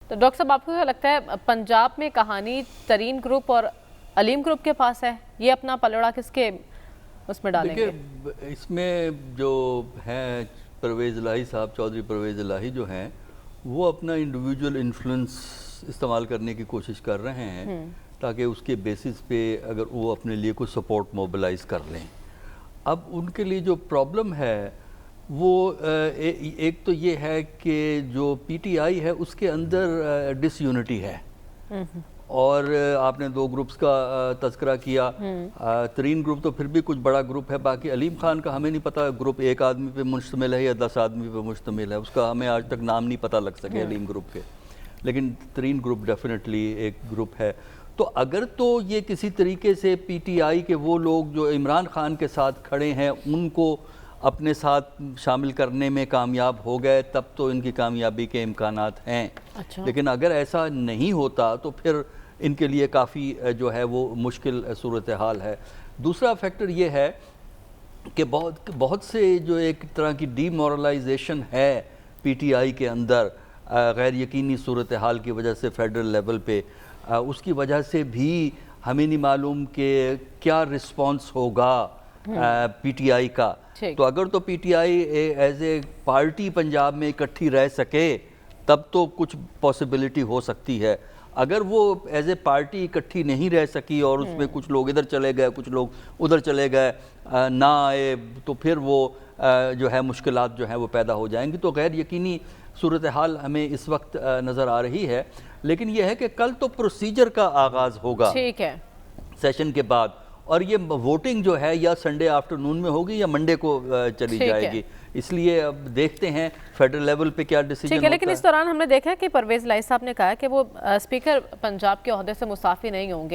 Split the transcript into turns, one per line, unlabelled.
تو ڈاکٹر صاحب آپ کو کیا لگتا ہے پنجاب میں کہانی ترین گروپ اور علیم گروپ کے پاس ہے، یہ اپنا پلڑا کس کے اس میں ڈالیں گے؟
دیکھیں اس میں جو ہیں پرویز الہی صاحب، چودھری پرویز الہی جو ہیں وہ اپنا انڈیویجول انفلوئنس استعمال کرنے کی کوشش کر رہے ہیں تاکہ اس کے بیسس پہ اگر وہ اپنے لیے کوئی سپورٹ موبلائز کر لیں۔ اب ان کے لیے جو پرابلم ہے وہ ایک تو یہ ہے کہ جو پی ٹی آئی ہے اس کے اندر ڈس یونٹی ہے، اور آپ نے دو گروپس کا تذکرہ کیا، ترین گروپ تو پھر بھی کچھ بڑا گروپ ہے، باقی علیم خان کا ہمیں نہیں پتہ گروپ ایک آدمی پہ مشتمل ہے یا 10 آدمی پہ مشتمل ہے، اس کا ہمیں آج تک نام نہیں پتہ لگ سکے علیم گروپ کے، لیکن ترین گروپ ڈیفینیٹلی ایک گروپ ہے۔ تو اگر تو یہ کسی طریقے سے پی ٹی آئی کے وہ لوگ جو عمران خان کے ساتھ کھڑے ہیں ان کو اپنے ساتھ شامل کرنے میں کامیاب ہو گئے تب تو ان کی کامیابی کے امکانات ہیں، لیکن اگر ایسا نہیں ہوتا تو پھر ان کے لیے کافی جو ہے وہ مشکل صورتحال ہے۔ دوسرا فیکٹر یہ ہے کہ بہت سے جو ایک طرح کی ڈی مورلائزیشن ہے پی ٹی آئی کے اندر غیر یقینی صورتحال کی وجہ سے فیڈرل لیول پہ، اس کی وجہ سے بھی ہمیں نہیں معلوم کہ کیا رسپانس ہوگا پی ٹی آئی کا۔ تو اگر تو P T I as a party Punjab میں اکٹھی رہ سکے تب تو کچھ پاسبلٹی ہو سکتی ہے، اگر وہ ایز اے پارٹی اکٹھی نہیں رہ سکی اور اس میں کچھ لوگ ادھر چلے گئے کچھ لوگ ادھر چلے گئے نہ آئے تو پھر وہ جو ہے مشکلات جو ہیں وہ پیدا ہو جائیں گی۔ تو غیر یقینی صورتحال ہمیں اس وقت نظر آ رہی ہے، لیکن یہ ہے کہ کل تو پروسیجر کا آغاز ہوگا سیشن کے بعد، اور یہ ووٹنگ جو ہے یا سنڈے آفٹرنون میں ہوگی یا منڈے کو چلی جائے گی، اس لیے اب دیکھتے ہیں فیڈرل لیول پہ کیا ڈیسیجن ہوتا ہے۔
لیکن اس دوران ہم نے دیکھا کہ پرویز الہی صاحب نے کہا کہ وہ اسپیکر پنجاب کے عہدے سے مستعفی نہیں ہوں گے۔